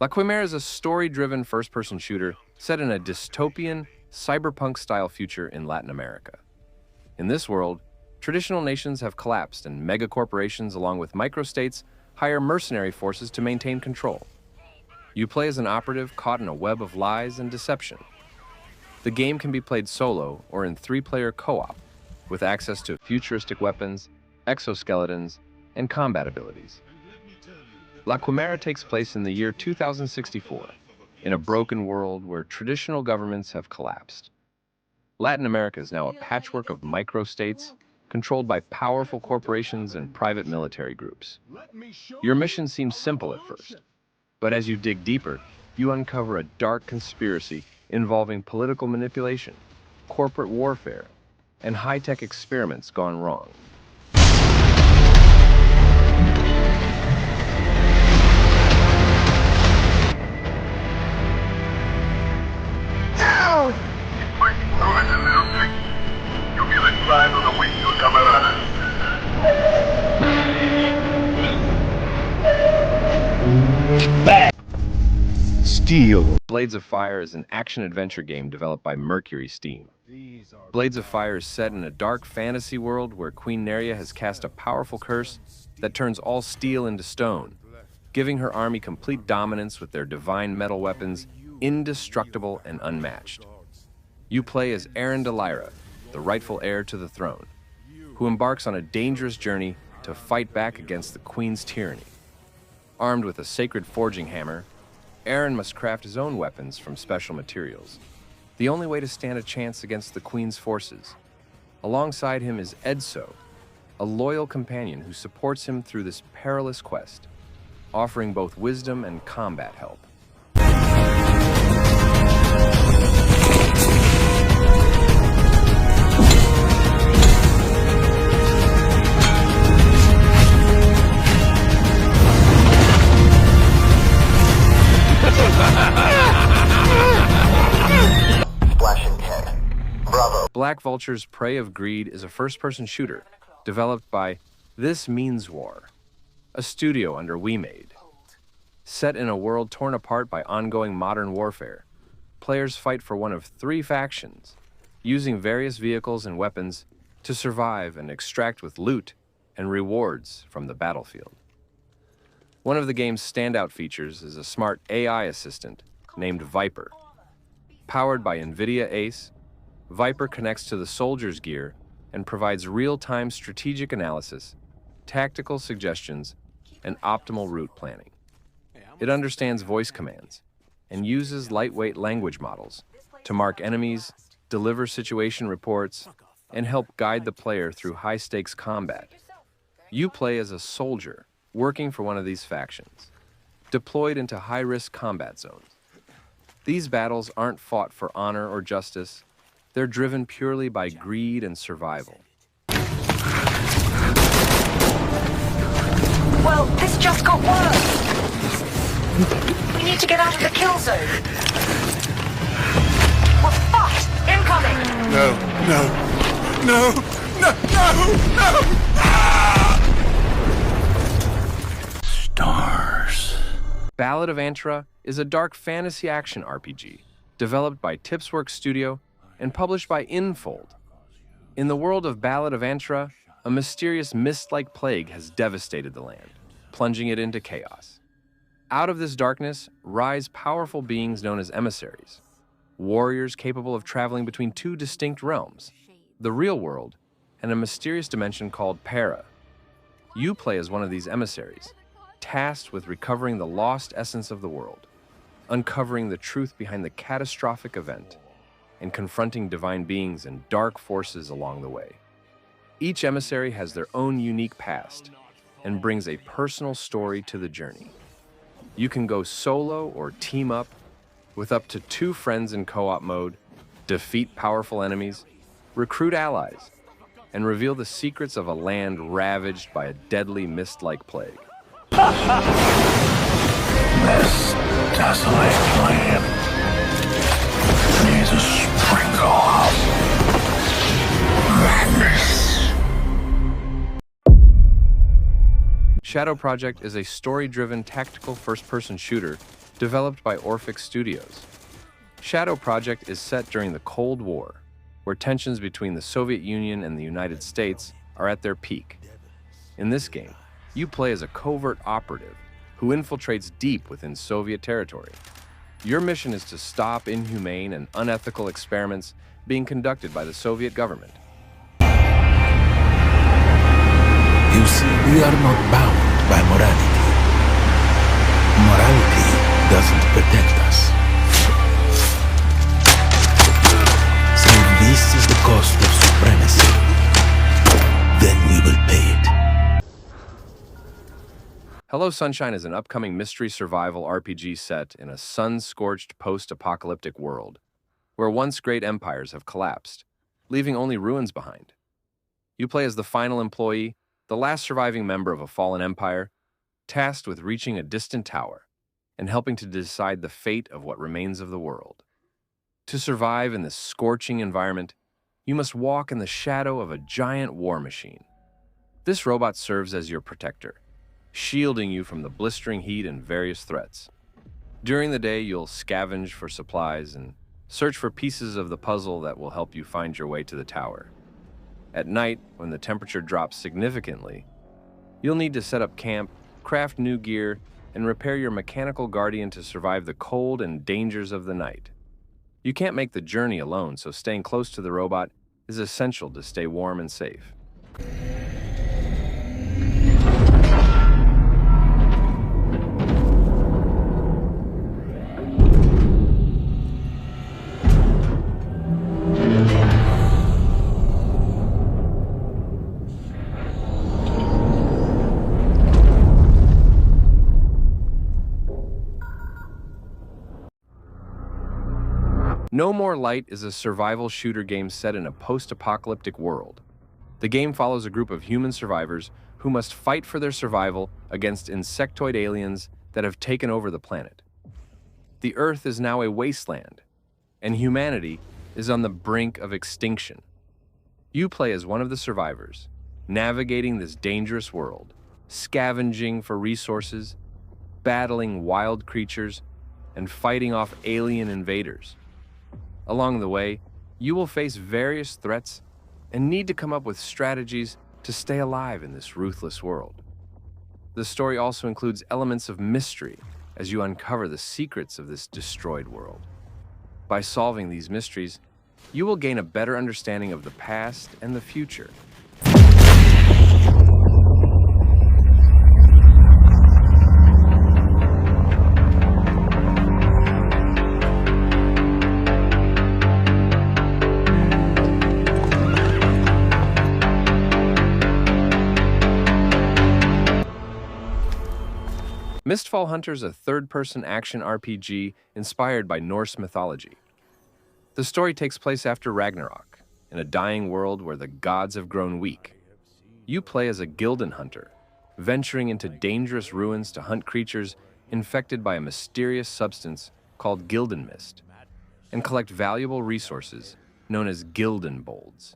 La Quimera is a story-driven first-person shooter set in a dystopian, cyberpunk-style future in Latin America. In this world, traditional nations have collapsed and megacorporations along with microstates hire mercenary forces to maintain control. You play as an operative caught in a web of lies and deception. The game can be played solo or in three-player co-op, with access to futuristic weapons, exoskeletons, and combat abilities. La Quimera takes place in the year 2064, in a broken world where traditional governments have collapsed. Latin America is now a patchwork of microstates controlled by powerful corporations and private military groups. Your mission seems simple at first, but as you dig deeper, you uncover a dark conspiracy involving political manipulation, corporate warfare, and high-tech experiments gone wrong. Steel. Blades of Fire is an action-adventure game developed by Mercury Steam. Blades of Fire is set in a dark fantasy world where Queen Neria has cast a powerful curse that turns all steel into stone, giving her army complete dominance with their divine metal weapons, indestructible and unmatched. You play as Aaron de Lyra, the rightful heir to the throne, who embarks on a dangerous journey to fight back against the Queen's tyranny. Armed with a sacred forging hammer, Aaron must craft his own weapons from special materials, the only way to stand a chance against the Queen's forces. Alongside him is Edso, a loyal companion who supports him through this perilous quest, offering both wisdom and combat help. Black Vulture's Prey of Greed is a first-person shooter developed by This Means War, a studio under We Made. Set in a world torn apart by ongoing modern warfare, players fight for one of three factions, using various vehicles and weapons to survive and extract with loot and rewards from the battlefield. One of the game's standout features is a smart AI assistant named Viper. Powered by NVIDIA Ace, Viper connects to the soldier's gear and provides real-time strategic analysis, tactical suggestions, and optimal route planning. It understands voice commands and uses lightweight language models to mark enemies, deliver situation reports, and help guide the player through high-stakes combat. You play as a soldier working for one of these factions, deployed into high-risk combat zones. These battles aren't fought for honor or justice. They're driven purely by greed and survival. Well, this just got worse. We need to get out of the kill zone. We're fucked! Incoming! No. Ah! Stars. Ballad of Antra is a dark fantasy action RPG developed by Tipsworks Studio and published by Infold. In the world of Ballad of Antra, a mysterious mist-like plague has devastated the land, plunging it into chaos. Out of this darkness rise powerful beings known as emissaries, warriors capable of traveling between two distinct realms, the real world and a mysterious dimension called Para. You play as one of these emissaries, tasked with recovering the lost essence of the world, uncovering the truth behind the catastrophic event, and confronting divine beings and dark forces along the way. Each emissary has their own unique past and brings a personal story to the journey. You can go solo or team up with up to 2 friends in co-op mode, defeat powerful enemies, recruit allies, and reveal the secrets of a land ravaged by a deadly mist-like plague. This desolate land needs a sprinkle of madness. Shadow Project is a story-driven tactical first-person shooter developed by Orphic Studios. Shadow Project is set during the Cold War, where tensions between the Soviet Union and the United States are at their peak. In this game, you play as a covert operative who infiltrates deep within Soviet territory. Your mission is to stop inhumane and unethical experiments being conducted by the Soviet government. You see, we are not bound by morality. Morality doesn't protect us. So if this is the cost of supremacy, then we will pay it. Hello Sunshine is an upcoming mystery survival RPG set in a sun-scorched post-apocalyptic world, where once great empires have collapsed, leaving only ruins behind. You play as the final employee, the last surviving member of a fallen empire, tasked with reaching a distant tower and helping to decide the fate of what remains of the world. To survive in this scorching environment, you must walk in the shadow of a giant war machine. This robot serves as your protector, shielding you from the blistering heat and various threats. During the day, you'll scavenge for supplies and search for pieces of the puzzle that will help you find your way to the tower. At night, when the temperature drops significantly, you'll need to set up camp, craft new gear, and repair your mechanical guardian to survive the cold and dangers of the night. You can't make the journey alone, so staying close to the robot is essential to stay warm and safe. No More Light is a survival shooter game set in a post-apocalyptic world. The game follows a group of human survivors who must fight for their survival against insectoid aliens that have taken over the planet. The Earth is now a wasteland, and humanity is on the brink of extinction. You play as one of the survivors, navigating this dangerous world, scavenging for resources, battling wild creatures, and fighting off alien invaders. Along the way, you will face various threats and need to come up with strategies to stay alive in this ruthless world. The story also includes elements of mystery as you uncover the secrets of this destroyed world. By solving these mysteries, you will gain a better understanding of the past and the future. Mistfall Hunter is a third-person action RPG inspired by Norse mythology. The story takes place after Ragnarok, in a dying world where the gods have grown weak. You play as a Gildan hunter, venturing into dangerous ruins to hunt creatures infected by a mysterious substance called Gildan Mist, and collect valuable resources known as Gildan Bolds.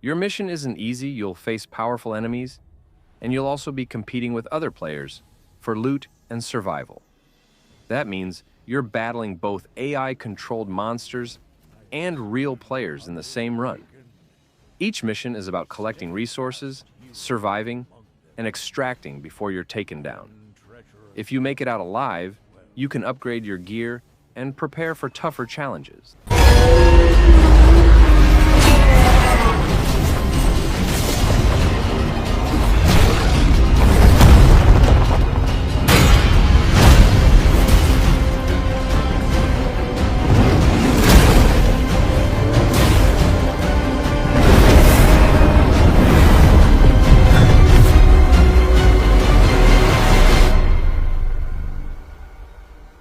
Your mission isn't easy. You'll face powerful enemies, and you'll also be competing with other players for loot and survival. That means you're battling both AI-controlled monsters and real players in the same run. Each mission is about collecting resources, surviving, and extracting before you're taken down. If you make it out alive, you can upgrade your gear and prepare for tougher challenges.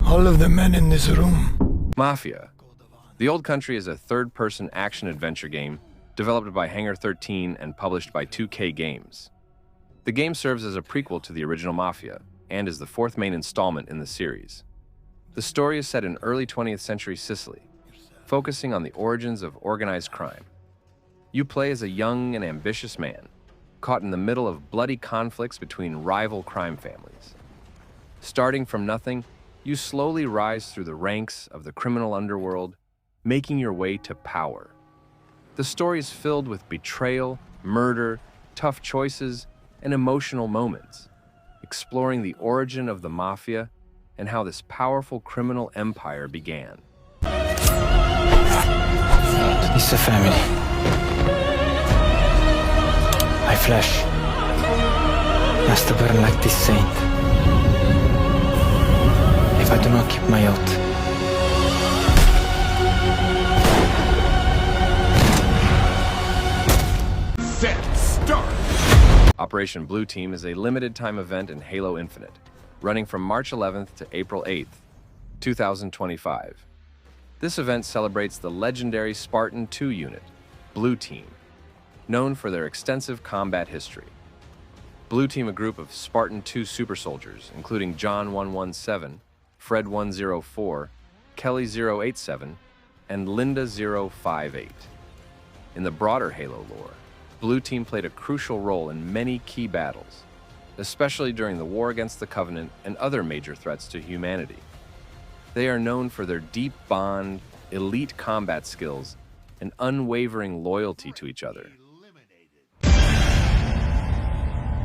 All of the men in this room. Mafia. The Old Country is a third-person action-adventure game developed by Hangar 13 and published by 2K Games. The game serves as a prequel to the original Mafia and is the fourth main installment in the series. The story is set in early 20th century Sicily, focusing on the origins of organized crime. You play as a young and ambitious man, caught in the middle of bloody conflicts between rival crime families. Starting from nothing, You slowly rise through the ranks of the criminal underworld, making your way to power. The story is filled with betrayal, murder, tough choices, and emotional moments, exploring the origin of the mafia and how this powerful criminal empire began. It's a family. My flesh has to burn like this saint. If I do not keep my oath. Set, start! Operation Blue Team is a limited-time event in Halo Infinite, running from March 11th to April 8th, 2025. This event celebrates the legendary Spartan 2 unit, Blue Team, known for their extensive combat history. Blue Team, a group of Spartan 2 super soldiers, including John 117, Fred 104, Kelly 087, and Linda 058. In the broader Halo lore, Blue Team played a crucial role in many key battles, especially during the war against the Covenant and other major threats to humanity. They are known for their deep bond, elite combat skills, and unwavering loyalty to each other.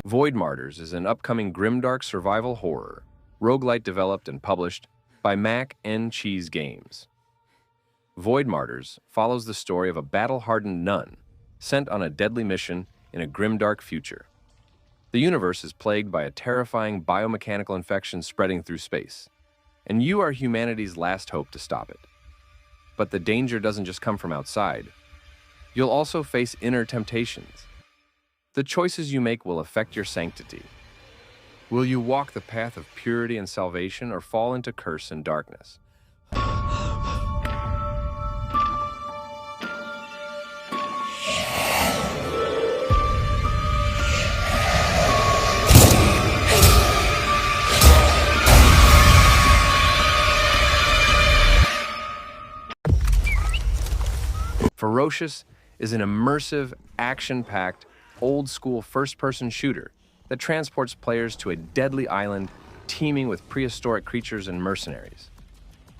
Void Martyrs is an upcoming grimdark survival horror, roguelite developed and published by Mac and Cheese Games. Void Martyrs follows the story of a battle-hardened nun sent on a deadly mission in a grimdark future. The universe is plagued by a terrifying biomechanical infection spreading through space, and you are humanity's last hope to stop it. But the danger doesn't just come from outside. You'll also face inner temptations. The choices you make will affect your sanctity. Will you walk the path of purity and salvation or fall into curse and darkness? Ferocious is an immersive, action-packed, old-school first-person shooter that transports players to a deadly island teeming with prehistoric creatures and mercenaries.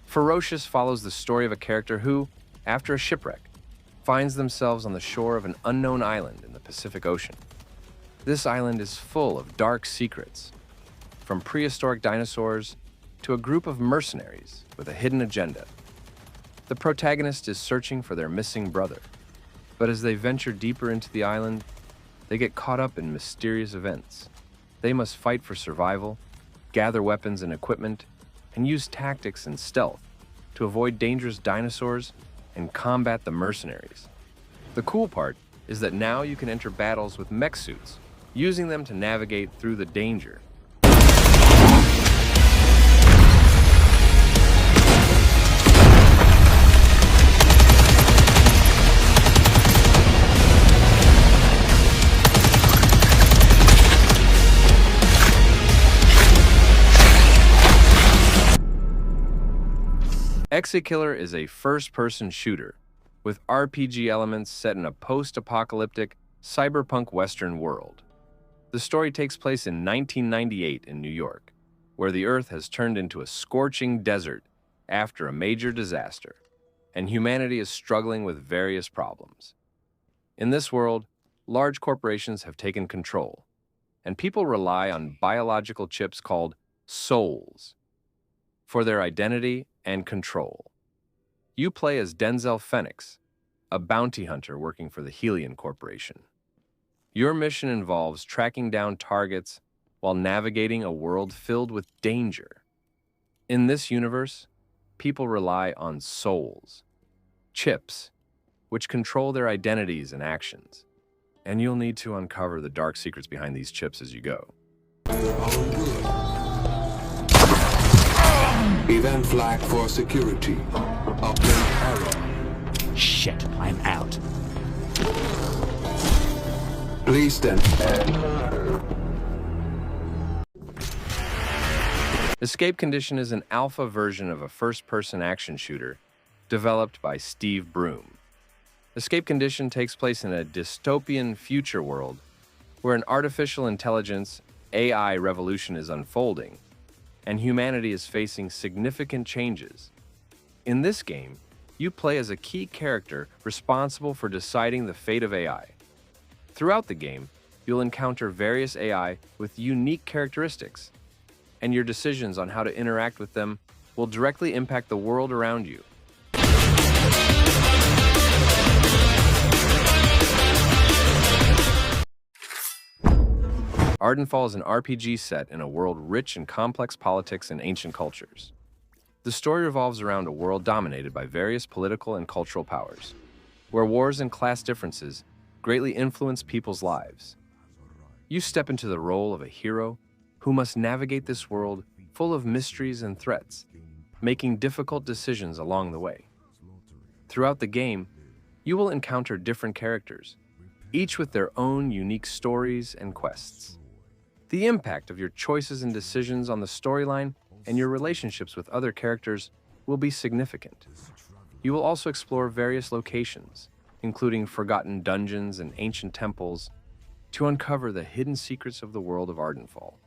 Ferocious follows the story of a character who, after a shipwreck, finds themselves on the shore of an unknown island in the Pacific Ocean. This island is full of dark secrets, from prehistoric dinosaurs to a group of mercenaries with a hidden agenda. The protagonist is searching for their missing brother, but as they venture deeper into the island, they get caught up in mysterious events. They must fight for survival, gather weapons and equipment, and use tactics and stealth to avoid dangerous dinosaurs and combat the mercenaries. The cool part is that now you can enter battles with mech suits, using them to navigate through the danger. Exekiller is a first-person shooter with RPG elements set in a post-apocalyptic, cyberpunk Western world. The story takes place in 1998 in New York, where the Earth has turned into a scorching desert after a major disaster, and humanity is struggling with various problems. In this world, large corporations have taken control, and people rely on biological chips called souls for their identity and control. You play as Denzel Phoenix, a bounty hunter working for the Helion Corporation. Your mission involves tracking down targets while navigating a world filled with danger. In this universe, people rely on souls, chips, which control their identities and actions. And you'll need to uncover the dark secrets behind these chips as you go. Event flag for security. Update error. Shit, I'm out. Please stand. Escape Condition is an alpha version of a first-person action shooter developed by Steve Broom. Escape Condition takes place in a dystopian future world where an artificial intelligence AI revolution is unfolding, and humanity is facing significant changes. In this game, you play as a key character responsible for deciding the fate of AI. Throughout the game, you'll encounter various AI with unique characteristics, and your decisions on how to interact with them will directly impact the world around you. Ardenfall is an RPG set in a world rich in complex politics and ancient cultures. The story revolves around a world dominated by various political and cultural powers, where wars and class differences greatly influence people's lives. You step into the role of a hero who must navigate this world full of mysteries and threats, making difficult decisions along the way. Throughout the game, you will encounter different characters, each with their own unique stories and quests. The impact of your choices and decisions on the storyline and your relationships with other characters will be significant. You will also explore various locations, including forgotten dungeons and ancient temples, to uncover the hidden secrets of the world of Ardenfall.